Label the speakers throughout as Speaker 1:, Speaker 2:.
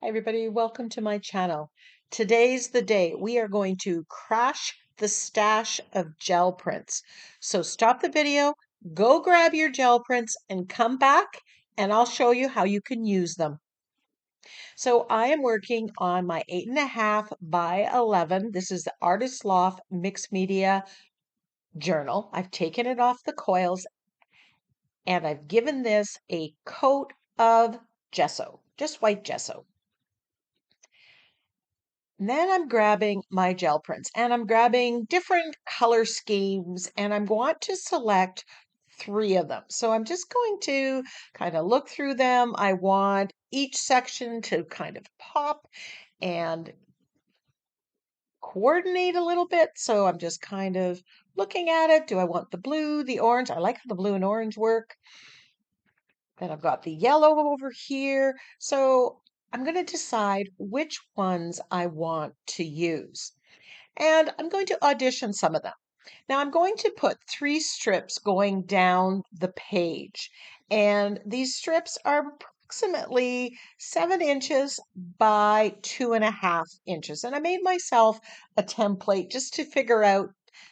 Speaker 1: Hi everybody, welcome to my channel. Today's the day we are going to crash the stash of gel prints. So stop the video, go grab your gel prints and come back and I'll show you how you can use them. So I am working on my 8.5 by 11. This is the Artist Loft Mixed Media Journal. I've taken it off the coils and I've given this a coat of gesso, just white gesso. Then I'm grabbing my gel prints and I'm grabbing different color schemes and I'm going to select 3 of them. So I'm just going to kind of look through them. I want each section to kind of pop and coordinate a little bit. So I'm just kind of looking at it. Do I want the blue, the orange? I like how the blue and orange work. Then I've got the yellow over here. So I'm going to decide which ones I want to use. And I'm going to audition some of them. Now I'm going to put 3 strips going down the page. And these strips are approximately 7 inches by 2.5 inches. And I made myself a template just to figure out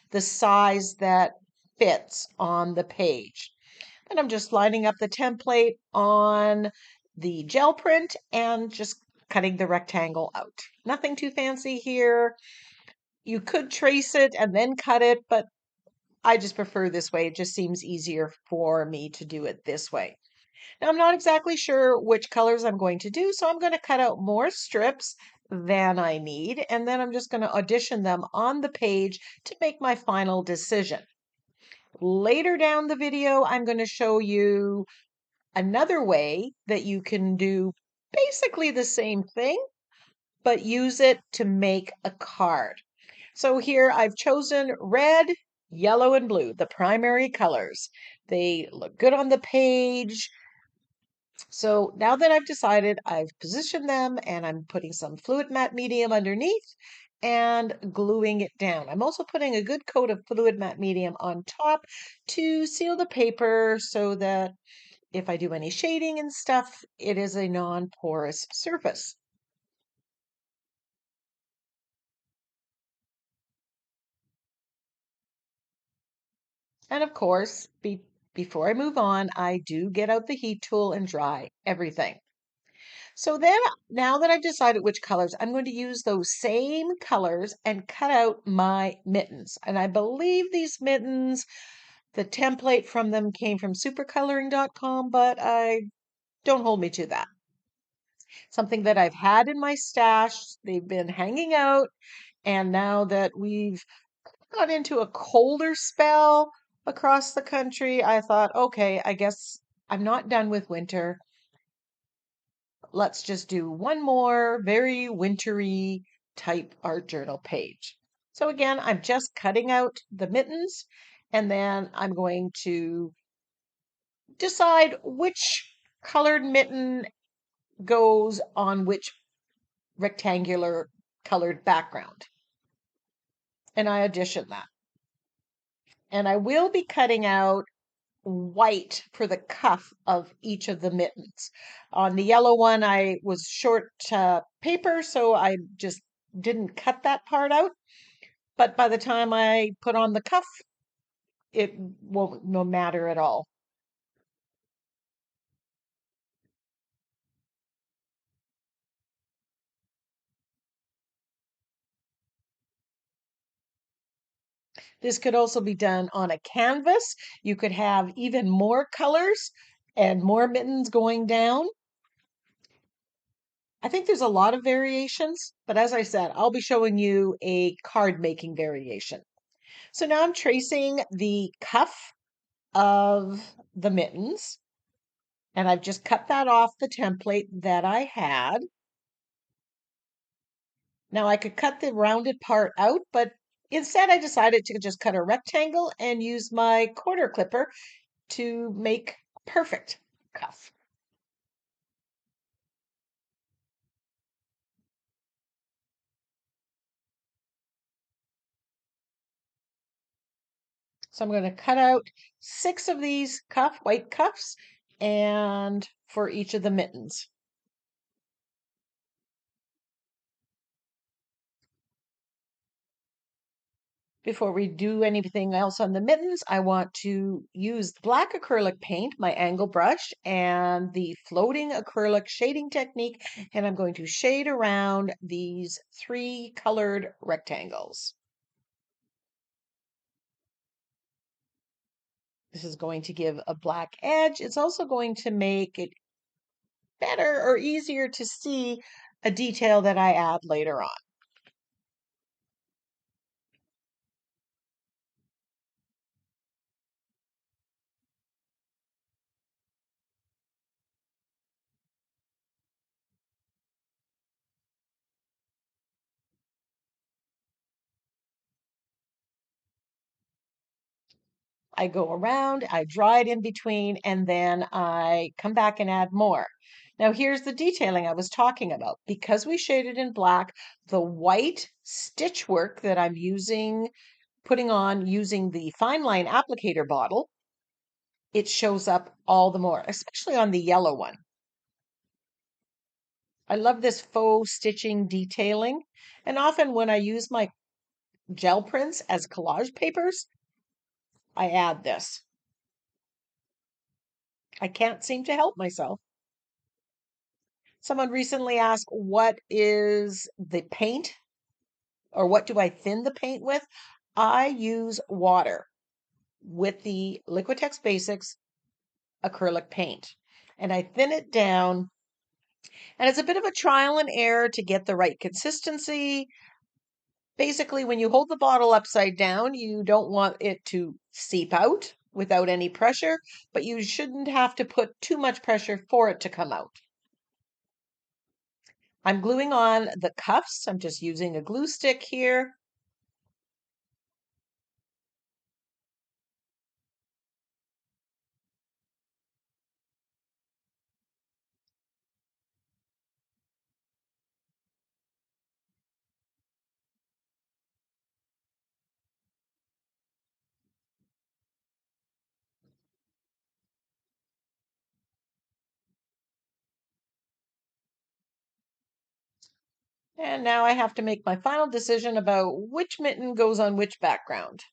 Speaker 1: the size that fits on the page. And I'm just lining up the template on the gel print and just cutting the rectangle out. Nothing too fancy here. You could trace it and then cut it, but I just prefer this way. It just seems easier for me to do it this way. Now, I'm not exactly sure which colors I'm going to do, so I'm going to cut out more strips than I need, and then I'm just going to audition them on the page to make my final decision. Later down the video, I'm going to show you another way that you can do basically the same thing, but use it to make a card. So here I've chosen red, yellow, and blue, the primary colors. They look good on the page. So now that I've decided, I've positioned them and I'm putting some fluid matte medium underneath and gluing it down. I'm also putting a good coat of fluid matte medium on top to seal the paper so that if I do any shading and stuff, it is a non-porous surface. And of course, before I move on, I do get out the heat tool and dry everything. So then, now that I've decided which colors, I'm going to use those same colors and cut out my mittens. And I believe these mittens, the template from them came from supercoloring.com, but I don't hold me to that. Something that I've had in my stash. They've been hanging out. And now that we've got into a colder spell across the country, I thought, okay, I guess I'm not done with winter. Let's just do one more very wintry type art journal page. So again, I'm just cutting out the mittens and then I'm going to decide which colored mitten goes on which rectangular colored background. And I audition that. And I will be cutting out white for the cuff of each of the mittens. On the yellow one, I was short paper, so I just didn't cut that part out. But by the time I put on the cuff, it won't no matter at all. This could also be done on a canvas. You could have even more colors and more mittens going down. I think there's a lot of variations, but as I said, I'll be showing you a card making variation. So now I'm tracing the cuff of the mittens, and I've just cut that off the template that I had. Now I could cut the rounded part out, but instead I decided to just cut a rectangle and use my quarter clipper to make a perfect cuff. So I'm going to cut out 6 of these white cuffs and for each of the mittens. Before we do anything else on the mittens, I want to use black acrylic paint, my angle brush, and the floating acrylic shading technique, and I'm going to shade around these 3 colored rectangles. This is going to give a black edge. It's also going to make it better or easier to see a detail that I add later on. I go around, I dry it in between, and then I come back and add more. Now, here's the detailing I was talking about. Because we shaded in black, the white stitch work that I'm putting on using the fine line applicator bottle, it shows up all the more, especially on the yellow one. I love this faux stitching detailing. And often when I use my gel prints as collage papers, I add this. I can't seem to help myself. Someone recently asked, what is the paint or what do I thin the paint with? I use water with the Liquitex Basics acrylic paint. And I thin it down. And it's a bit of a trial and error to get the right consistency. Basically, when you hold the bottle upside down, you don't want it to seep out without any pressure, but you shouldn't have to put too much pressure for it to come out. I'm gluing on the cuffs. I'm just using a glue stick here. And now I have to make my final decision about which mitten goes on which background.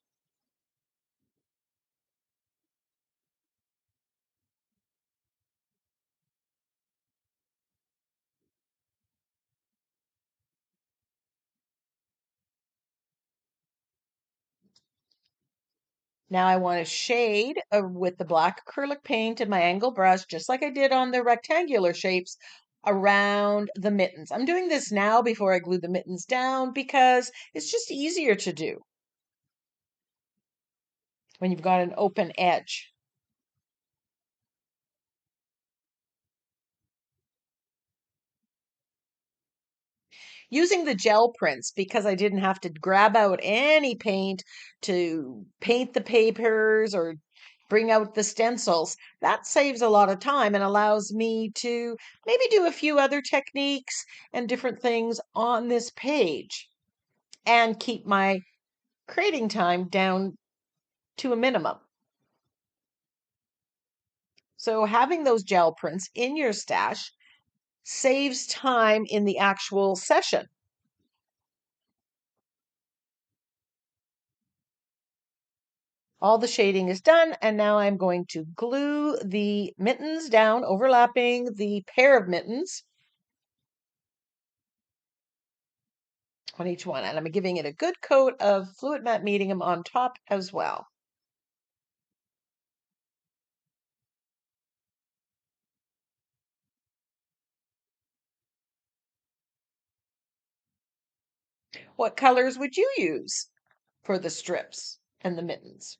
Speaker 1: Now I want to shade with the black acrylic paint and my angle brush, just like I did on the rectangular shapes, around the mittens. I'm doing this now before I glue the mittens down because it's just easier to do when you've got an open edge. Using the gel prints because I didn't have to grab out any paint to paint the papers or bring out the stencils. That saves a lot of time and allows me to maybe do a few other techniques and different things on this page and keep my creating time down to a minimum. So having those gel prints in your stash saves time in the actual session. All the shading is done, and now I'm going to glue the mittens down, overlapping the pair of mittens on each one. And I'm giving it a good coat of Fluid Matte Medium on top as well. What colors would you use for the strips and the mittens?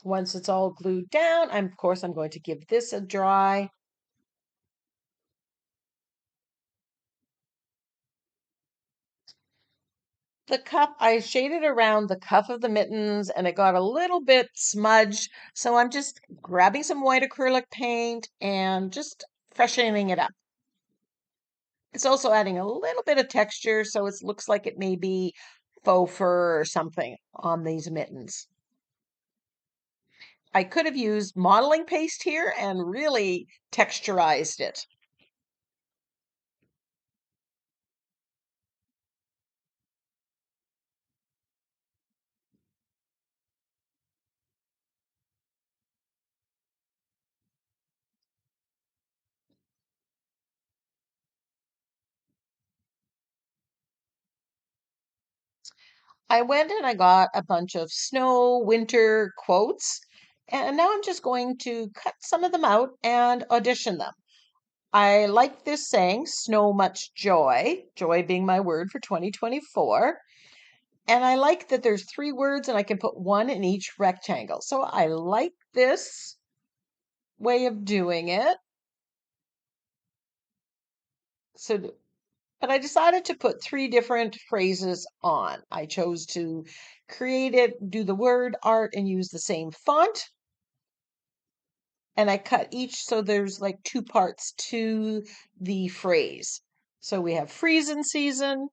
Speaker 1: Once it's all glued down, of course, I'm going to give this a dry. The cuff, I shaded around the cuff of the mittens and it got a little bit smudged. So I'm just grabbing some white acrylic paint and just freshening it up. It's also adding a little bit of texture, so it looks like it may be faux fur or something on these mittens. I could have used modeling paste here and really texturized it. I went and I got a bunch of snow winter quotes, and now I'm just going to cut some of them out and audition them. I like this saying, snow much joy, joy being my word for 2024. And I like that there's three words and I can put one in each rectangle. So I like this way of doing it. So, but I decided to put three different phrases on. I chose to create it, do the word art, and use the same font. And I cut each so there's like two parts to the phrase. So we have freezing season,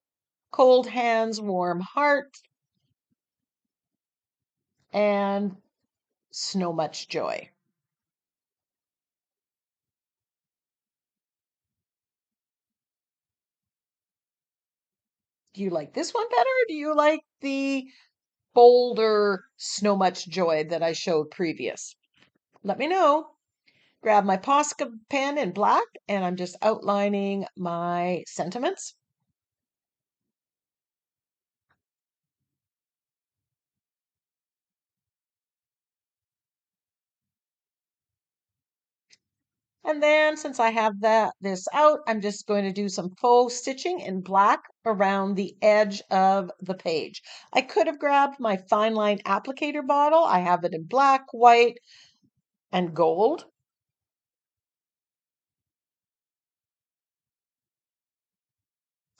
Speaker 1: cold hands, warm heart, and snow much joy. Do you like this one better? Or do you like the bolder snow much joy that I showed previous? Let me know. Grab my Posca pen in black and I'm just outlining my sentiments. And then since I have this out, I'm just going to do some faux stitching in black around the edge of the page. I could have grabbed my fine line applicator bottle. I have it in black, white, and gold.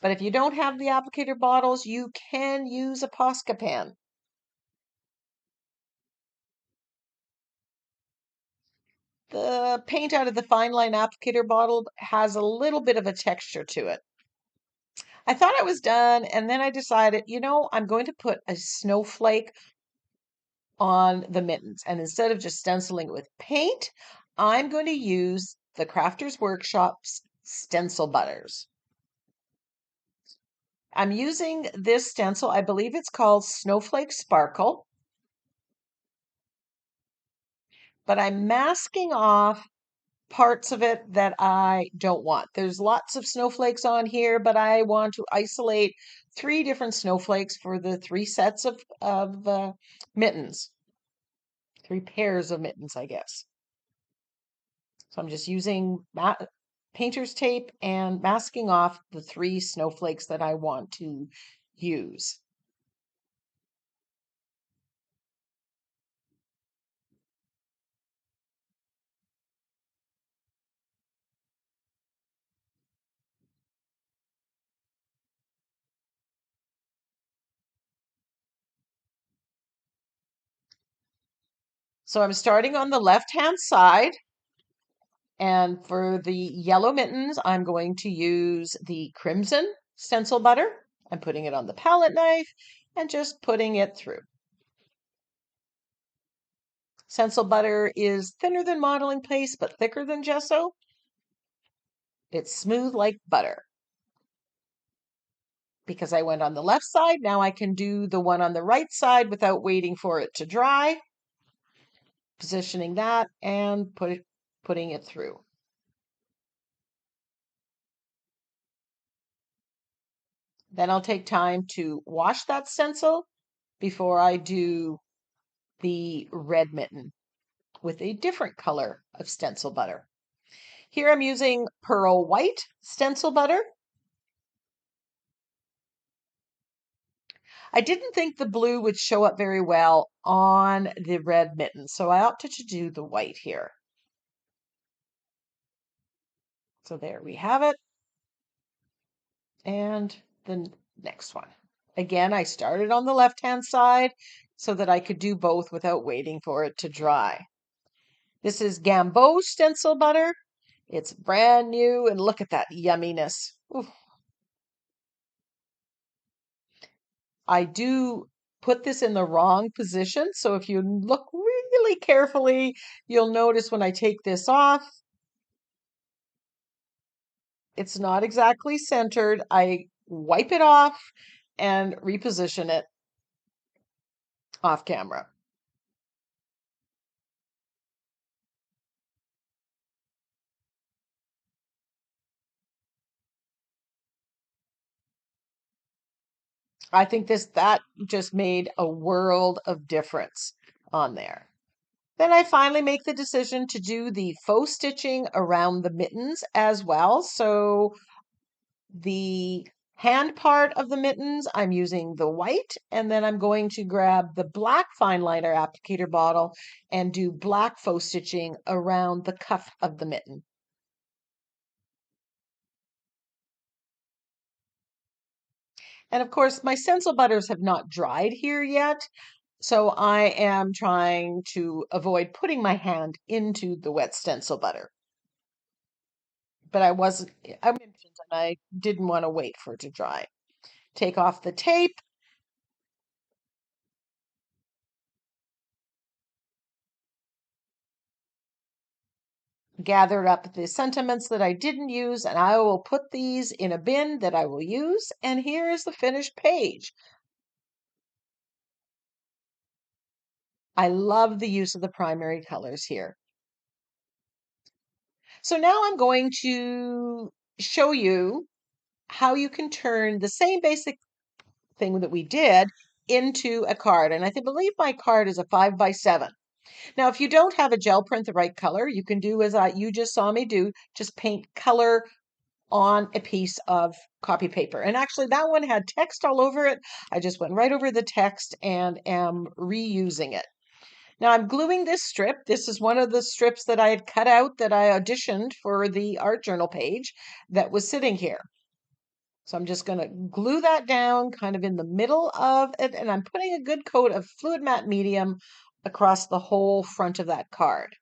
Speaker 1: But if you don't have the applicator bottles, you can use a Posca pen. The paint out of the fine line applicator bottle has a little bit of a texture to it. I thought I was done, and then I decided, I'm going to put a snowflake on the mittens. And instead of just stenciling it with paint, I'm going to use the Crafters Workshop's stencil butters. I'm using this stencil, I believe it's called Snowflake Sparkle, but I'm masking off parts of it that I don't want. There's lots of snowflakes on here, but I want to isolate three different snowflakes for the three sets of mittens, three pairs of mittens, I guess. So I'm just using painter's tape and masking off the three snowflakes that I want to use. So I'm starting on the left-hand side, and for the yellow mittens, I'm going to use the crimson stencil butter. I'm putting it on the palette knife and just putting it through. Stencil butter is thinner than modeling paste, but thicker than gesso. It's smooth like butter. Because I went on the left side, now I can do the one on the right side without waiting for it to dry. Positioning that and putting it through. Then I'll take time to wash that stencil before I do the red mitten with a different color of stencil butter. Here I'm using pearl white stencil butter. I didn't think the blue would show up very well on the red mitten, so I opted to do the white here. So there we have it. And the next one. Again, I started on the left-hand side so that I could do both without waiting for it to dry. This is Gamboge stencil butter. It's brand new, and look at that yumminess. Ooh, I do put this in the wrong position, so if you look really carefully, you'll notice when I take this off, it's not exactly centered. I wipe it off and reposition it off camera. I think that just made a world of difference on there. Then I finally make the decision to do the faux stitching around the mittens as well. So the hand part of the mittens, I'm using the white, and then I'm going to grab the black fine liner applicator bottle and do black faux stitching around the cuff of the mitten. And of course, my stencil butters have not dried here yet, so I am trying to avoid putting my hand into the wet stencil butter. But I'm impatient and I didn't want to wait for it to dry. Take off the tape, gather up the sentiments that I didn't use, and I will put these in a bin that I will use. And here is the finished page. I love the use of the primary colors here. So now I'm going to show you how you can turn the same basic thing that we did into a card. And believe my card is a 5x7. Now, if you don't have a gel print the right color, you can do as you just saw me do, just paint color on a piece of copy paper. And actually, that one had text all over it. I just went right over the text and am reusing it. Now I'm gluing this strip. This is one of the strips that I had cut out that I auditioned for the art journal page that was sitting here. So I'm just going to glue that down kind of in the middle of it, and I'm putting a good coat of fluid matte medium across the whole front of that card.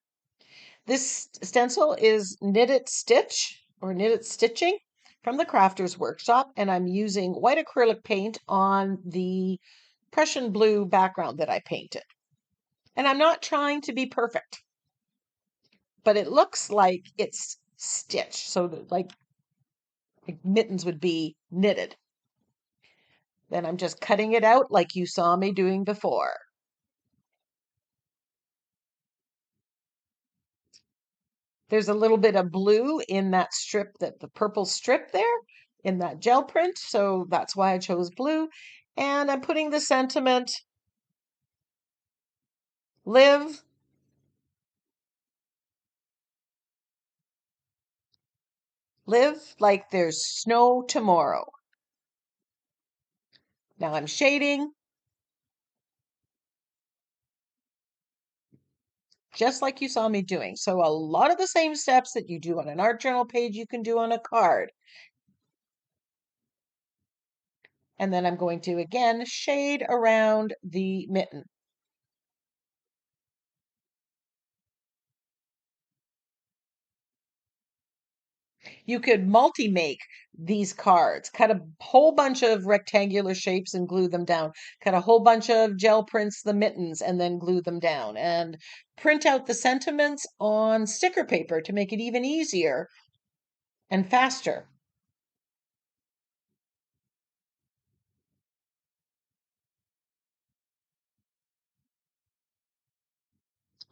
Speaker 1: This stencil is knitted stitch or knitted stitching from the Crafter's Workshop, and I'm using white acrylic paint on the Prussian blue background that I painted. And I'm not trying to be perfect, but it looks like it's stitched, so that like mittens would be knitted. Then I'm just cutting it out like you saw me doing before. There's a little bit of blue in that strip, the purple strip there in that gel print, so that's why I chose blue. And I'm putting the sentiment, live, live like there's snow tomorrow. Now I'm shading, just like you saw me doing. So a lot of the same steps that you do on an art journal page, you can do on a card. And then I'm going to, again, shade around the mitten. You could multi-make these cards, cut a whole bunch of rectangular shapes and glue them down, cut a whole bunch of gel prints, the mittens, and then glue them down, and print out the sentiments on sticker paper to make it even easier and faster.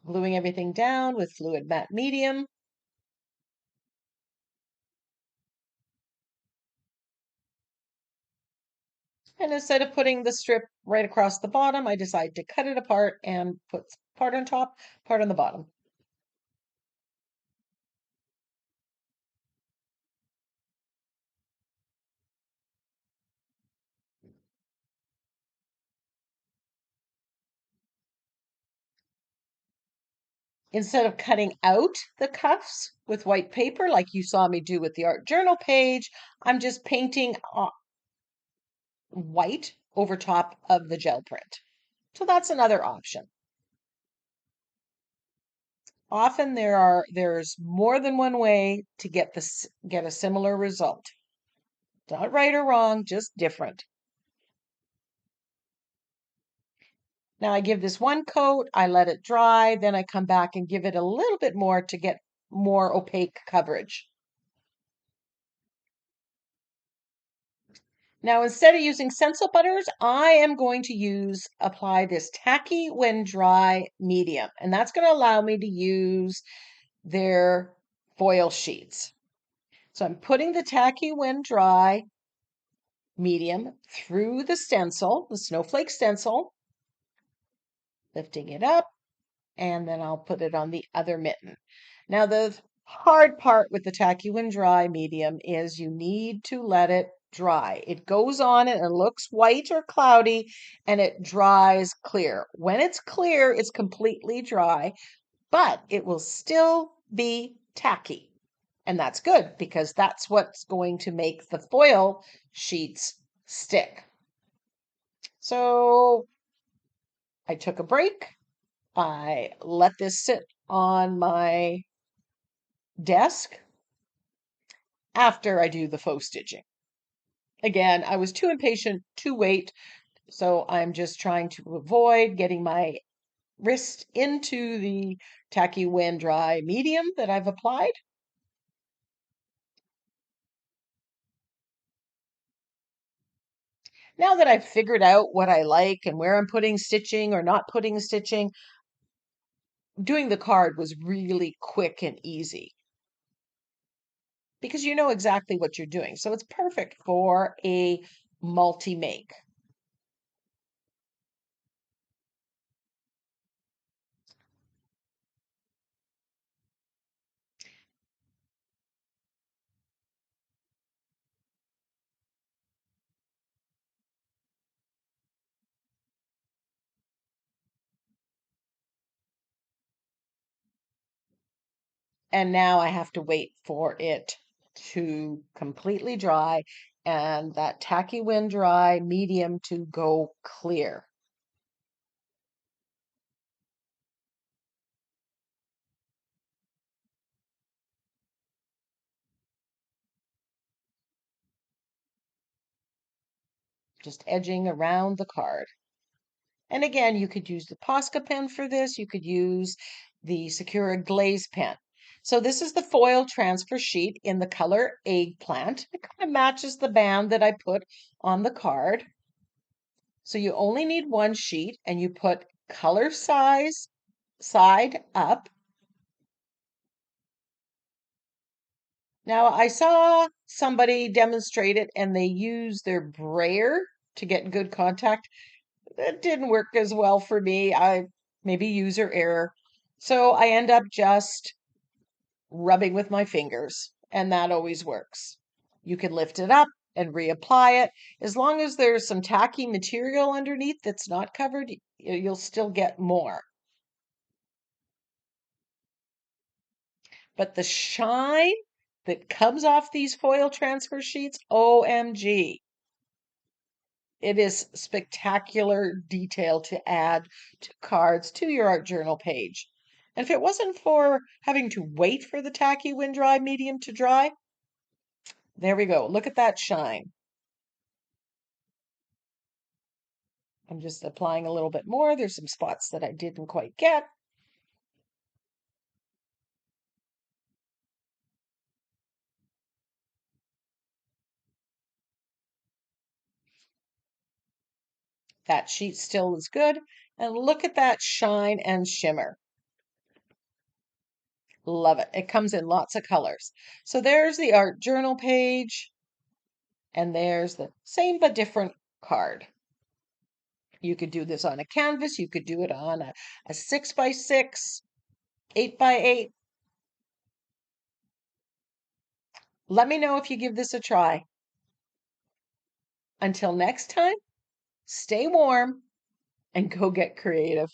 Speaker 1: Gluing everything down with fluid matte medium. And instead of putting the strip right across the bottom, I decide to cut it apart and put part on top, part on the bottom. Instead of cutting out the cuffs with white paper like you saw me do with the art journal page, I'm just painting white over top of the gel print. So that's another option. Often there's more than one way to get a similar result. Not right or wrong, just different. Now I give this one coat, I let it dry, then I come back and give it a little bit more to get more opaque coverage. Now, instead of using stencil butters, I am going to apply this tacky when dry medium, and that's going to allow me to use their foil sheets. So I'm putting the tacky when dry medium through the stencil, the snowflake stencil, lifting it up, and then I'll put it on the other mitten. Now, the hard part with the tacky when dry medium is you need to let it dry. It goes on and it looks white or cloudy and it dries clear. When it's clear, it's completely dry, but it will still be tacky. And that's good because that's what's going to make the foil sheets stick. So I took a break. I let this sit on my desk after I do the faux stitching. Again, I was too impatient to wait, so I'm just trying to avoid getting my wrist into the tacky when dry medium that I've applied. Now that I've figured out what I like and where I'm putting stitching or not putting stitching, doing the card was really quick and easy because you know exactly what you're doing. So it's perfect for a multi-make. And now I have to wait for it to completely dry and that tacky when dry medium to go clear. Just edging around the card. And again, you could use the Posca pen for this. You could use the Sakura glaze pen. So this is the foil transfer sheet in the color eggplant. It kind of matches the band that I put on the card. So you only need one sheet and you put color size side up. Now, I saw somebody demonstrate it and they used their brayer to get good contact. That didn't work as well for me. I maybe user error. So I end up just rubbing with my fingers, and that always works. You can lift it up and reapply it. As long as there's some tacky material underneath that's not covered, you'll still get more. But the shine that comes off these foil transfer sheets, OMG. It is spectacular detail to add to cards to your art journal page. And if it wasn't for having to wait for the tacky when dry medium to dry, there we go. Look at that shine. I'm just applying a little bit more. There's some spots that I didn't quite get. That sheet still is good. And look at that shine and shimmer. Love it. It comes in lots of colors. So there's the art journal page. And there's the same but different card. You could do this on a canvas. You could do it on a 6x6, 8x8. Let me know if you give this a try. Until next time, stay warm and go get creative.